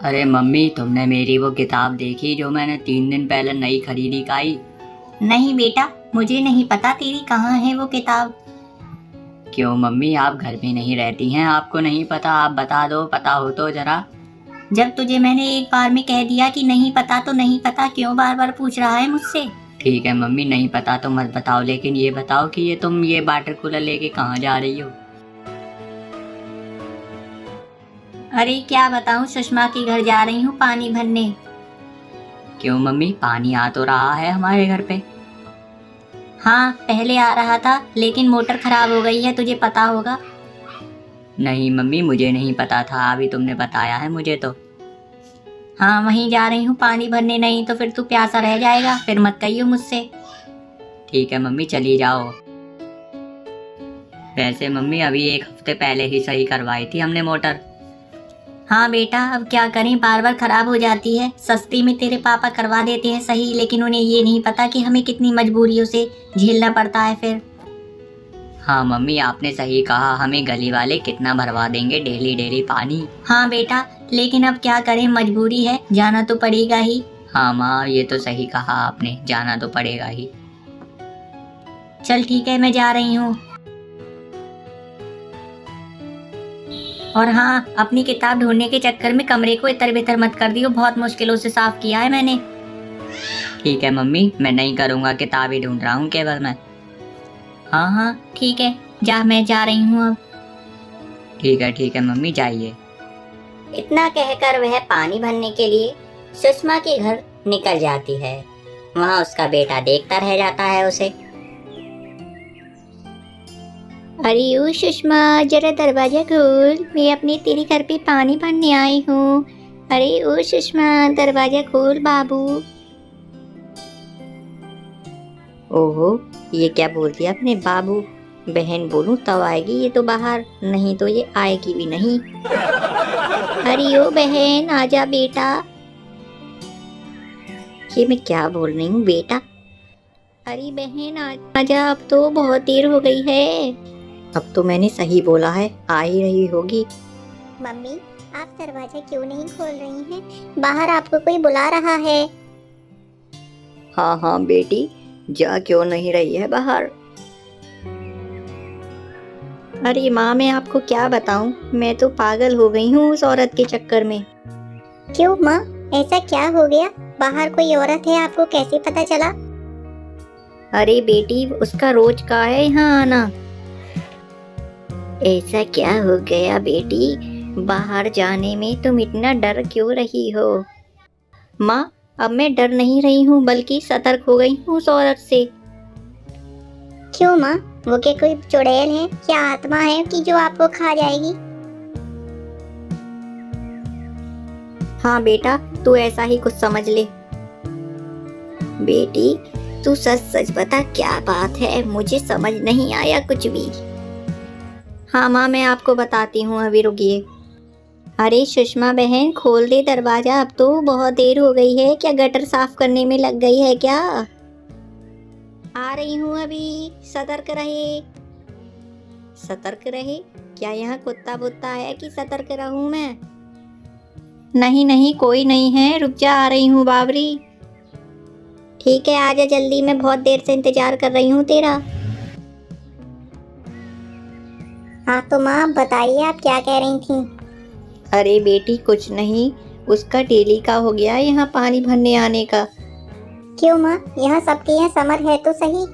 अरे मम्मी, तुमने मेरी वो किताब देखी जो मैंने 3 दिन पहले नई खरीदी काई? नहीं बेटा, मुझे नहीं पता तेरी कहाँ है वो किताब। क्यों मम्मी, आप घर में नहीं रहती हैं, आपको नहीं पता? आप बता दो, पता हो तो जरा। जब तुझे मैंने एक बार में कह दिया कि नहीं पता तो नहीं पता, क्यों बार बार पूछ रहा है मुझसे? ठीक है मम्मी, नहीं पता तो मत बताओ, लेकिन ये बताओ कि तुम ये वाटर कूलर लेके कहाँ जा रही हो? अरे क्या बताऊं, सुषमा के घर जा रही हूँ पानी भरने। क्यों मम्मी, पानी आ तो रहा है हमारे घर पे। हाँ, पहले आ रहा था लेकिन मोटर खराब हो गई है, तुझे पता होगा। नहीं मम्मी, मुझे नहीं पता था, अभी तुमने बताया है मुझे तो। हाँ, वहीं जा रही हूँ पानी भरने, नहीं तो फिर तू प्यासा रह जाएगा, फिर मत कहियो मुझसे। ठीक है मम्मी, चली जाओ। वैसे मम्मी, अभी 1 हफ्ते पहले ही सही करवाई थी हमने मोटर। हाँ बेटा, अब क्या करें, बार बार खराब हो जाती है। सस्ती में तेरे पापा करवा देते हैं सही, लेकिन उन्हें ये नहीं पता कि हमें कितनी मजबूरियों से झेलना पड़ता है फिर। हाँ मम्मी, आपने सही कहा, हमें गली वाले कितना भरवा देंगे डेली डेली पानी। हाँ बेटा, लेकिन अब क्या करें, मजबूरी है, जाना तो पड़ेगा ही। हाँ माँ, ये तो सही कहा आपने, जाना तो पड़ेगा ही। चल ठीक है, मैं जा रही हूँ। और हाँ, अपनी किताब ढूंढने के चक्कर में कमरे को इतर बितर मत कर दियो, बहुत मुश्किलों से साफ किया है मैंने। ठीक है मम्मी, मैं नहीं करूँगा, किताब ही ढूंढ रहा हूँ केवल मैं। हाँ हाँ ठीक है, जा, मैं जा रही हूँ अब। ठीक है मम्मी, जाइए। इतना कहकर वह पानी भरने के लिए सुषमा के घर निकल जाती है। वहाँ उसका बेटा देखता रह जाता है उसे। अरे ओ सुषमा, जरा दरवाजा खोल, मैं अपने तेरे घर पे पानी भरने आई हूँ। अरे ओ सुषमा, दरवाजा खोल बाबू। ओहो, ये क्या बोल दिया अपने बाबू? बहन बोलूं तब आएगी ये तो बाहर, नहीं तो ये आएगी भी नहीं। अरे ओ बहन, आजा बेटा। ये मैं क्या बोल रही हूँ बेटा? अरे बहन आजा, अब तो बहुत देर हो गई है। अब तो मैंने सही बोला है, आ ही रही होगी। मम्मी, आप दरवाजा क्यों नहीं खोल रही हैं? बाहर आपको कोई बुला रहा है। हाँ हाँ बेटी, जा क्यों नहीं रही है बाहर? अरे माँ, मैं आपको क्या बताऊं, मैं तो पागल हो गई हूँ उस औरत के चक्कर में। क्यों माँ, ऐसा क्या हो गया? बाहर कोई औरत है, आपको कैसे पता चला? अरे बेटी, उसका रोज का है यहाँ आना। ऐसा क्या हो गया बेटी, बाहर जाने में तुम इतना डर क्यों रही हो? माँ, अब मैं डर नहीं रही हूँ, बल्कि सतर्क हो गई हूँ उस औरत से। क्यों माँ, वो क्या कोई चुड़ैल है, क्या आत्मा है कि जो आपको खा जाएगी? हाँ बेटा, तू ऐसा ही कुछ समझ ले। बेटी, तू सच सच बता, क्या बात है, मुझे समझ नहीं आया कुछ भी। हाँ माँ, मैं आपको बताती हूँ, अभी रुकिए। अरे सुषमा बहन, खोल दे दरवाजा, अब तो बहुत देर हो गई है, क्या गटर साफ करने में लग गई है क्या? आ रही हूँ अभी, सतर्क रहे। सतर्क रहे? क्या यहाँ कुत्ता बुत्ता है कि सतर्क रहूँ मैं? नहीं नहीं, कोई नहीं है, रुक जा, आ रही हूँ बाबरी। ठीक है, आजा जल्दी, मैं बहुत देर से इंतजार कर रही हूँ तेरा। हाँ तो माँ, बताइए आप क्या कह रही थी? अरे बेटी, कुछ नहीं, उसका डेली का हो गया यहाँ पानी भरने आने का। क्यों माँ, यहाँ सबके यहाँ समर है तो सही।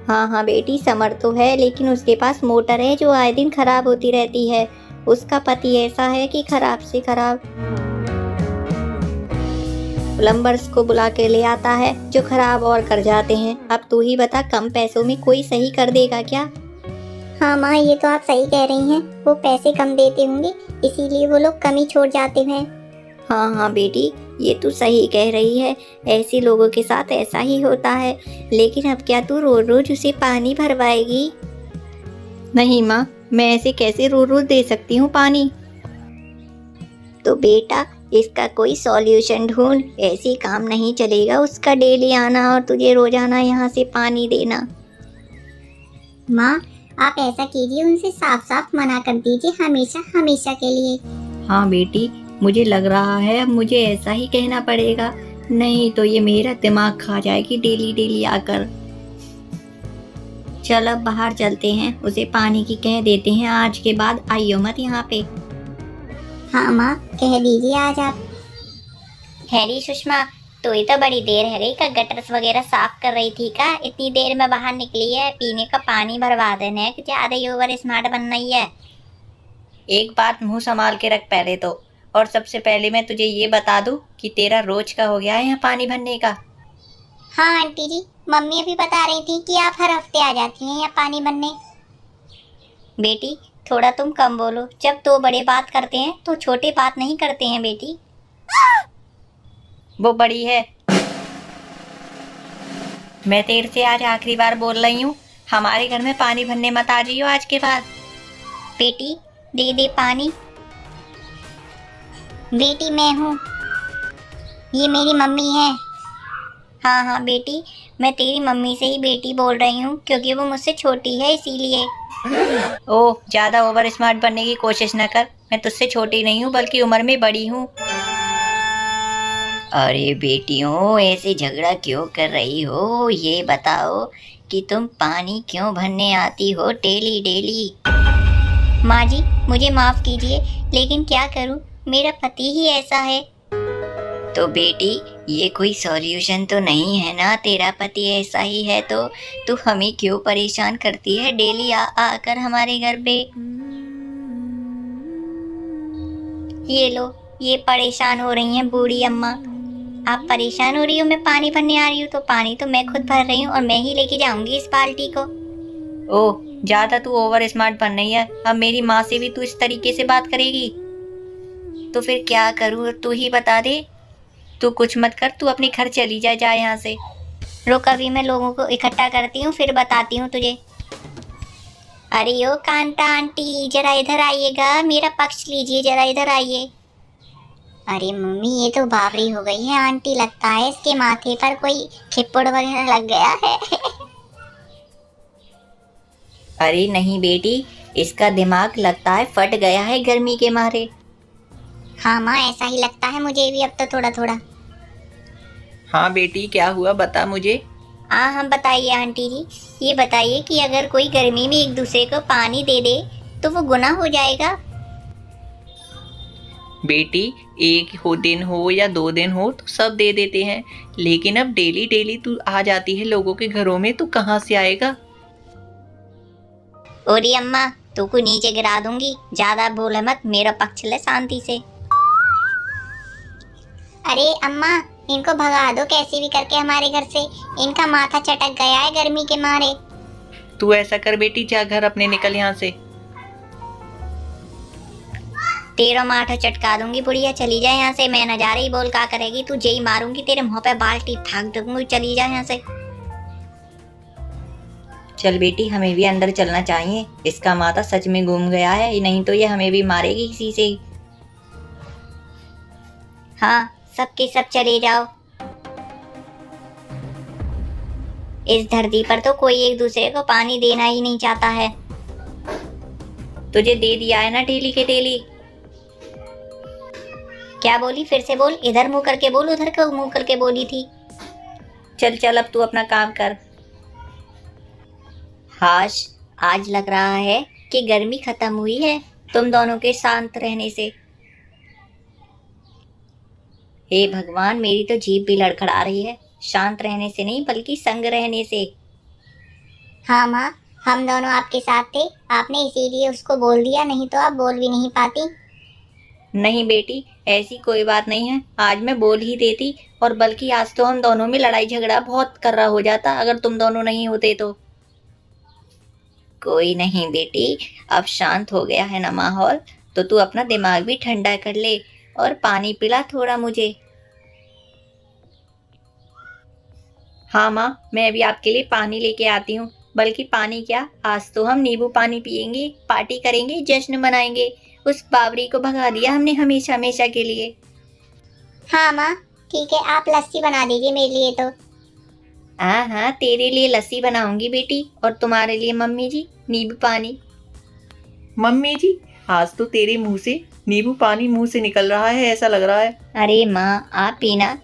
हाँ हाँ बेटी, समर तो है, लेकिन उसके पास मोटर है जो आए दिन खराब होती रहती है। उसका पति ऐसा है कि खराब से खराब प्लम्बर्स को बुला के ले आता है, जो खराब और कर जाते हैं। अब तू ही बता, कम पैसों में कोई सही कर देगा क्या? हाँ माँ, ये तो आप सही कह रही हैं, वो पैसे कम देते होंगे, इसीलिए वो लोग कम ही छोड़ जाते हैं। हाँ हाँ बेटी, ये तू सही कह रही है, ऐसे लोगों के साथ ऐसा ही होता है। लेकिन अब क्या तू रोज रोज उसे पानी भरवाएगी? नहीं माँ, मैं ऐसे कैसे रोज रोज दे सकती हूँ पानी? तो बेटा, इसका कोई सॉल्यूशन ढूंढ, ऐसे काम नहीं चलेगा उसका डेली आना और तुझे रोजाना यहाँ से पानी देना। माँ, आप ऐसा कीजिए, उनसे साफ साफ मना कर दीजिए, हमेशा हमेशा के लिए। हाँ बेटी, मुझे लग रहा है अब मुझे ऐसा ही कहना पड़ेगा, नहीं तो ये मेरा दिमाग खा जाएगी डेली डेली आकर। चल अब बाहर चलते हैं, उसे पानी की कह देते हैं आज के बाद आइयो मत यहाँ पे। हाँ माँ, कह दीजिए आज आप। हैरी सुषमा, तू ही तो बड़ी देर है गई का गटर्स वगैरह साफ कर रही थी का? इतनी देर में बाहर निकली है, पीने का पानी भरवा देना है कि ज्यादा ही ओवर स्मार्ट बनना ही है। एक बात मुंह संभाल के रख पहले तो। और सबसे पहले मैं तुझे ये बता दूं कि तेरा रोज का हो गया है यहाँ पानी भरने का। हाँ आंटी जी, मम्मी अभी बता रही थी कि आप हर हफ्ते आ जाती हैं यहाँ पानी भरने। बेटी थोड़ा तुम कम बोलो, जब दो बड़े बात करते हैं तो छोटे बात नहीं करते हैं बेटी। वो बड़ी है। मैं तेरे से आज आखिरी बार बोल रही हूँ, हमारे घर में पानी भरने मत आ जाइयो आज के बाद। बेटी दे दे पानी। बेटी मैं हूँ, ये मेरी मम्मी है। हाँ हाँ बेटी, मैं तेरी मम्मी से ही बेटी बोल रही हूँ क्योंकि वो मुझसे छोटी है इसीलिए। ओह, ज्यादा ओवर स्मार्ट बनने की कोशिश न कर, मैं तुझसे छोटी नहीं हूँ बल्कि उम्र में बड़ी हूँ। अरे बेटियों, ऐसे झगड़ा क्यों कर रही हो? ये बताओ कि तुम पानी क्यों भरने आती हो डेली डेली? माँ जी मुझे माफ कीजिए, लेकिन क्या करूँ, मेरा पति ही ऐसा है। तो बेटी ये कोई सॉल्यूशन तो नहीं है ना, तेरा पति ऐसा ही है तो तू हमें क्यों परेशान करती है डेली आकर हमारे घर पे? ये लो, ये परेशान हो रही हैं बूढ़ी अम्मा। आप परेशान हो रही हो मैं पानी भरने आ रही हूँ, तो पानी तो मैं खुद भर रही हूँ और मैं ही लेके जाऊंगी इस बाल्टी को। ओह, ज्यादा तू ओवर स्मार्ट बन रही है। अब मेरी माँ से भी तू इस तरीके से बात करेगी? तो फिर क्या करूँ, तू ही बता दे। तू कुछ मत कर, तू अपने घर चली जा यहाँ से। रुक, अभी मैं लोगों को इकट्ठा करती हूँ फिर बताती हूँ तुझे। अरे ओ कांता आंटी, जरा इधर आइएगा, मेरा पक्ष लीजिए, जरा इधर आइए। अरे मम्मी ये तो बावरी हो गई है आंटी, लगता है इसके माथे पर कोई खिप्पड़ वगैरह लग गया है। अरे नहीं बेटी, इसका दिमाग लगता है फट गया है गर्मी के मारे। हाँ माँ, ऐसा ही लगता है मुझे भी अब तो थोड़ा थोड़ा। हाँ बेटी, क्या हुआ बता मुझे। हाँ बताइए आंटी जी, ये बताइए कि अगर कोई गर्मी में एक दूसरे को पानी दे दे तो वो गुनाह हो जाएगा? बेटी, एक हो दिन हो या 2 दिन हो तो सब दे देते हैं, लेकिन अब डेली डेली तू आ जाती है लोगों के घरों में, तू कहाँ से आएगा? ओरी अम्मा, तू को नीचे गिरा दूंगी, ज्यादा बोले मत, मेरा पक्ष ले शांति से। अरे अम्मा, इनको भगा दो कैसे भी करके हमारे घर से, इनका माथा चटक गया है गर्मी के मारे। तू ऐसा कर बेटी, जा घर अपने निकल यहाँ से। तेरा माथा चटका दूंगी बुढ़िया, चली जाए यहाँ से। मैं न जा रही, बोल क्या करेगी, तू जेई मारूंगी, तेरे मुंह पे बाल्टी फेंक दूंगी, चली जा यहाँ से। चल बेटी, हमें भी अंदर चलना चाहिए, इसका माथा सच में घूम गया है, नहीं तो ये हमें भी मारेगी किसी से ही। हाँ सबके सब चले जाओ। इस धरती पर तो कोई एक दूसरे को पानी देना ही नहीं चाहता है। तुझे दे दिया है ना डेली के डेली। क्या बोली, फिर से बोल, इधर मुंह करके बोल, उधर को मुंह करके बोली थी। चल चल, अब तू अपना काम कर। हाश, आज लग रहा है कि गर्मी खत्म हुई है तुम दोनों के शांत रहने से। हे भगवान, मेरी तो जीभ भी लड़खड़ा रही है, शांत रहने से नहीं बल्कि संग रहने से। हाँ माँ, हम दोनों आपके साथ थे, आपने इसीलिए उसको बोल दिया, नहीं तो आप बोल भी नहीं पाती। नहीं बेटी, ऐसी कोई बात नहीं है, आज मैं बोल ही देती, और बल्कि आज तो हम दोनों में लड़ाई झगड़ा बहुत कर रहा हो जाता अगर तुम दोनों नहीं होते तो। कोई नहीं बेटी, अब शांत हो गया है ना माहौल, तो तू अपना दिमाग भी ठंडा कर ले और पानी पिला थोड़ा मुझे। हाँ माँ, मैं अभी आपके लिए पानी लेके आती हूँ। बल्कि पानी क्या, आज तो हम नींबू पानी पियेंगे, पार्टी करेंगे, जश्न मनाएंगे। उस बावरी को भगा दिया हमने हमेशा हमेशा के लिए। हाँ माँ ठीक है, आप लस्सी बना दीजिए मेरे लिए तो। हाँ हाँ, तेरे लिए लस्सी बनाऊंगी बेटी, और तुम्हारे लिए मम्मी जी नींबू पानी। मम्मी जी, आज तो तेरे मुंह से नींबू पानी मुंह से निकल रहा है, ऐसा लग रहा है। अरे माँ आप पीना,